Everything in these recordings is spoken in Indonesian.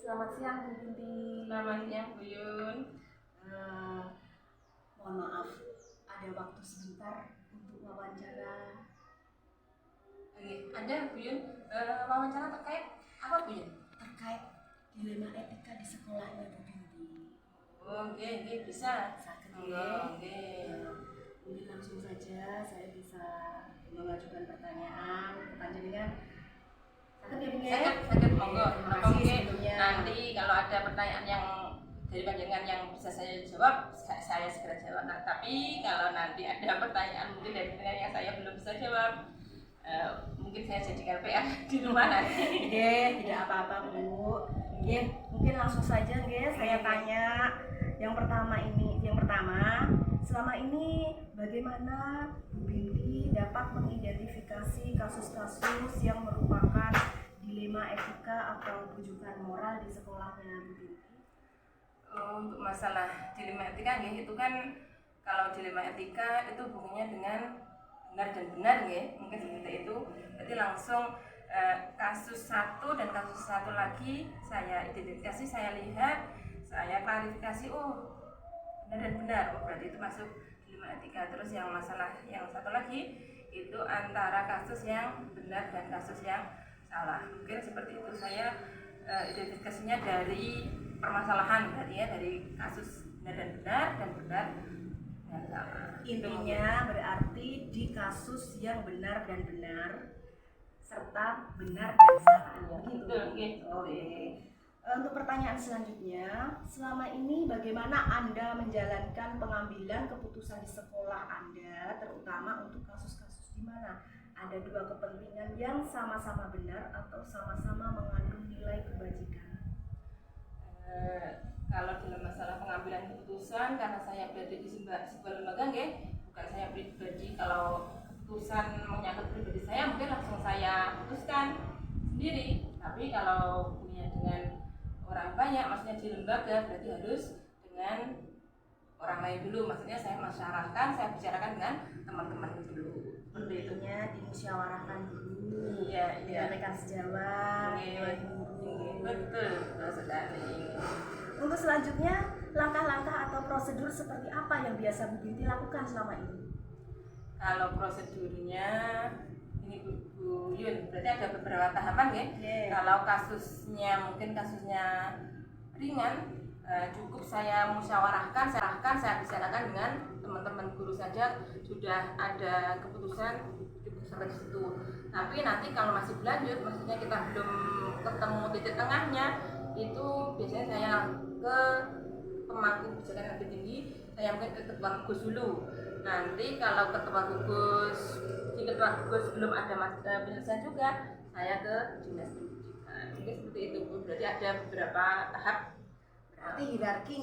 Selamat siang Bu Binti. Selamat siang Bu Yun. Mohon maaf, ada waktu sebentar untuk wawancara. Ada Bu Yun, wawancara terkait apa Bu Yun? Terkait dilema etika di sekolahnya Bu Binti. Oke, bisa. Oke. Mungkin langsung saja saya bisa mengajukan pertanyaan ke panjenengan. Sakit monggo. Terima kasih sebelumnya. Nanti kalau ada pertanyaan yang dari panjenengan yang bisa saya jawab, saya segera jawab. Nah, tapi kalau nanti ada pertanyaan mungkin dari panjenengan yang saya belum bisa jawab, mungkin saya jadikan PR di rumah nanti. Tidak apa-apa Bu. Mungkin langsung saja saya tanya. Yang pertama, selama ini bagaimana Bu Binti dapat mengidentifikasi kasus-kasus yang merupakan dilema etika atau rujukan moral di sekolahnya Bu Binti? Untuk masalah dilema etika itu kan, kalau dilema etika itu hubungannya dengan benar dan benar mungkin seperti itu. Jadi langsung kasus satu dan kasus satu lagi saya identifikasi, saya lihat, saya klarifikasi, benar dan benar, berarti itu masuk dilema etika. Terus yang masalah yang satu lagi itu antara kasus yang benar dan kasus yang salah, mungkin seperti itu. Saya identifikasinya dari permasalahan, berarti ya dari kasus benar dan benar dan benar dan salah. Intinya berarti di kasus yang benar dan benar serta benar dan salah. Begitu. Untuk pertanyaan selanjutnya, selama ini bagaimana Anda menjalankan pengambilan keputusan di sekolah Anda, terutama untuk kasus-kasus di mana ada dua kepentingan yang sama-sama benar atau sama-sama mengandung nilai kebajikan? Kalau dalam masalah pengambilan keputusan, karena saya berada di sebuah lembaga, bukan saya pribadi. Kalau keputusan menyangkut pribadi saya, mungkin langsung saya putuskan sendiri. Tapi kalau punya dengan orang banyak, maksudnya di lembaga, berarti harus dengan orang lain dulu. Maksudnya saya masyarakat, saya bicarakan dengan teman-teman dulu. Seperti itu. Dimusyawarahkan dulu. Iya. Rekan sejawat. Betul sekali. Untuk selanjutnya, langkah-langkah atau prosedur seperti apa yang biasa Bu Binti lakukan selama ini? Kalau prosedurnya ini Bu Yun, berarti ada beberapa tahapan Kalau mungkin kasusnya ringan, cukup saya musyawarahkan, saya bicarakan dengan teman-teman guru saja, sudah ada keputusan cukup sampai di situ. Tapi nanti kalau masih berlanjut, maksudnya kita belum ketemu titik tengahnya, itu biasanya saya ke pemangku kebijakan lebih tinggi, saya mungkin ke ketua gugus dulu. Nanti kalau di ketua gugus belum ada penyelesaian juga, saya ke dinas pendidikan. Mungkin seperti itu Bu. Berarti ada beberapa tahap. Berarti hierarki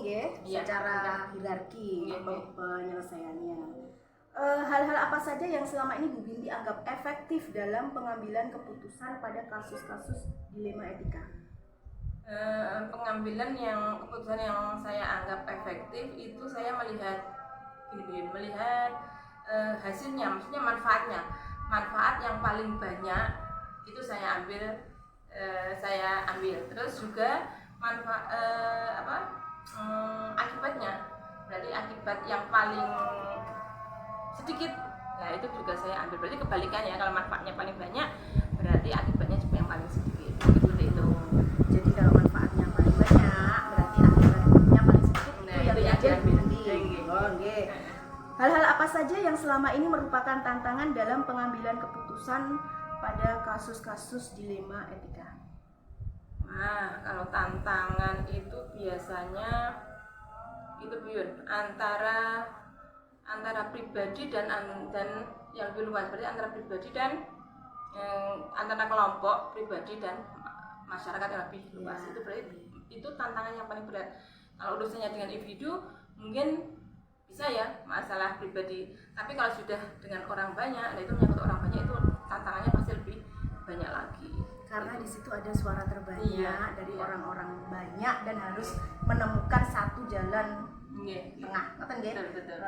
secara hierarki penyelesaiannya. Hal-hal apa saja yang selama ini Bu Binti anggap efektif dalam pengambilan keputusan pada kasus-kasus dilema etika? Pengambilan keputusan yang saya anggap efektif itu saya melihat hasilnya, maksudnya manfaat yang paling banyak itu saya ambil. Terus juga akibatnya, berarti akibat yang paling sedikit, nah itu juga saya ambil. Berarti kebalikannya, kalau manfaatnya paling banyak, berarti akibatnya juga yang paling sedikit. Seperti itu. Jadi kalau manfaatnya paling banyak, berarti akibatnya paling sedikit. Itu yang diambil. Hal-hal apa saja yang selama ini merupakan tantangan dalam pengambilan keputusan pada kasus-kasus dilema etika? Nah, kalau tantangan itu biasanya itu Bu Yun, antara pribadi dan yang lebih luas, berarti antara pribadi dan antara kelompok pribadi dan masyarakat yang lebih luas. Itu berarti itu tantangan yang paling berat. Kalau urusannya dengan individu mungkin bisa ya, masalah pribadi. Tapi kalau sudah dengan orang banyak, itu menyangkut orang banyak, itu tantangannya pasti lebih banyak lagi. Karena di situ ada suara terbanyak dari orang-orang banyak dan harus menemukan satu jalan tengah. Betul.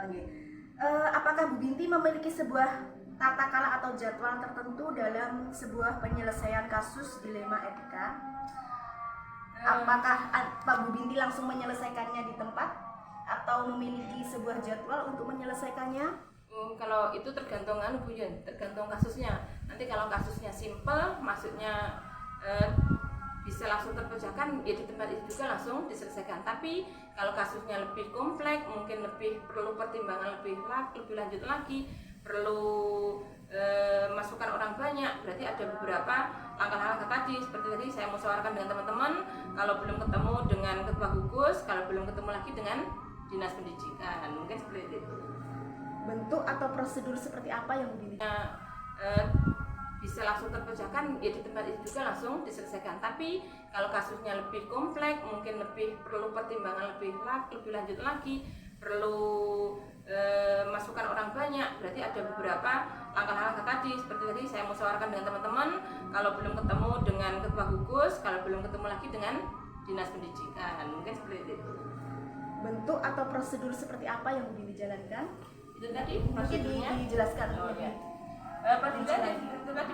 Apakah Bu Binti memiliki sebuah tata cara atau jadwal tertentu dalam sebuah penyelesaian kasus dilema etika? Apakah Pak Bu Binti langsung menyelesaikannya di tempat atau memiliki sebuah jadwal untuk menyelesaikannya? Kalau itu tergantung Bu Yun, tergantung kasusnya. Nanti kalau kasusnya simple, maksudnya bisa langsung terpecahkan, ya di tempat itu juga langsung diselesaikan. Tapi kalau kasusnya lebih kompleks, mungkin lebih perlu pertimbangan lebih lanjut lagi, perlu masukan orang banyak, berarti ada beberapa langkah-langkah tadi. Seperti tadi saya musyawarahkan dengan teman-teman, kalau belum ketemu dengan ketua gugus, kalau belum ketemu lagi dengan dinas pendidikan, mungkin seperti itu. Bentuk atau prosedur seperti apa yang Bu Binti? Bisa langsung terpecahkan, ya di tempat itu juga langsung diselesaikan. Tapi kalau kasusnya lebih kompleks, mungkin lebih perlu pertimbangan lebih lanjut lagi, perlu masukan orang banyak, berarti ada beberapa langkah-langkah tadi. Seperti tadi saya musyawarahkan dengan teman-teman, kalau belum ketemu dengan ketua gugus, kalau belum ketemu lagi dengan dinas pendidikan, mungkin seperti itu. Bentuk atau prosedur seperti apa yang Bu Binti jalankan? Itu tadi mungkin dijelaskan. Prosedurnya itu tadi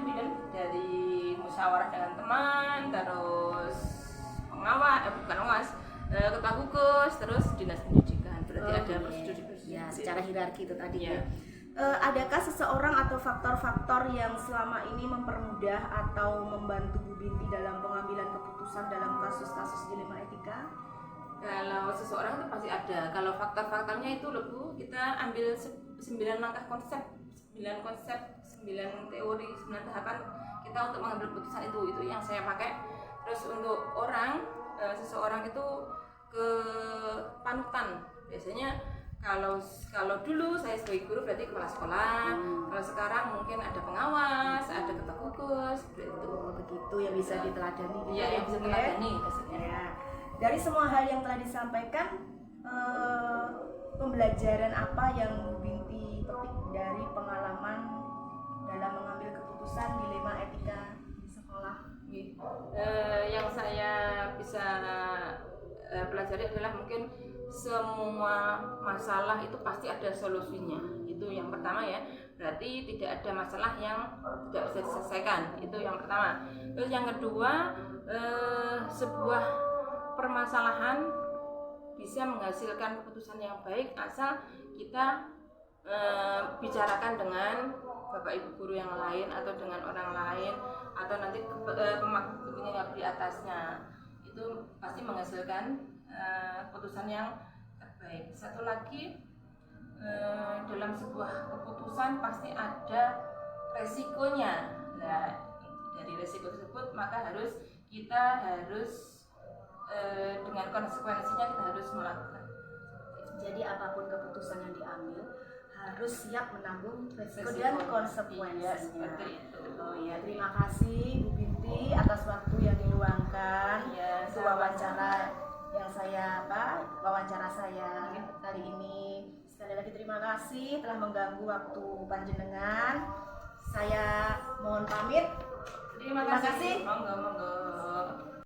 dari musyawarah dengan teman, terus pengawas, ketua gugus, terus dinas pendidikan. Berarti ada prosedur ya, secara hierarki itu tadi ya. Adakah seseorang atau faktor-faktor yang selama ini mempermudah atau membantu Bu Binti dalam pengambilan keputusan dalam kasus-kasus dilema etika? Kalau seseorang itu pasti ada. Kalau faktor-faktornya itu Bu, kita ambil 9 langkah konsep, 9 teori, 9 tahapan kita untuk mengambil keputusan itu yang saya pakai. Terus untuk seseorang itu ke panutan. Biasanya kalau dulu saya sebagai guru berarti kepala sekolah. Kalau sekarang mungkin ada pengawas, ada ketua gugus, begitu yang bisa diteladani. Iya, yang bisa diteladani maksudnya. Ya. Dari semua hal yang telah disampaikan, pembelajaran apa yang Bu Binti petik dari pengalaman dalam mengambil keputusan dilema etika di sekolah? Yang saya bisa pelajari adalah mungkin semua masalah itu pasti ada solusinya. Itu yang pertama ya. Berarti tidak ada masalah yang tidak bisa diselesaikan. Itu yang pertama. Terus yang kedua, sebuah permasalahan bisa menghasilkan keputusan yang baik asal kita bicarakan dengan Bapak Ibu guru yang lain atau dengan orang lain atau nanti pemangku kepentingan yang di atasnya, itu pasti menghasilkan keputusan yang terbaik. Satu lagi, dalam sebuah keputusan pasti ada resikonya. Nah, dari resiko tersebut maka kita harus dengan konsekuensinya kita harus melakukan. Jadi apapun keputusan yang diambil harus siap menanggung resiko dan konsekuensinya. Seperti itu. Oh ya, terima kasih Bu Binti atas waktu yang diluangkan untuk wawancara saya kali ini. Sekali lagi terima kasih telah mengganggu waktu panjenengan. Saya mohon pamit. Terima kasih. Monggo.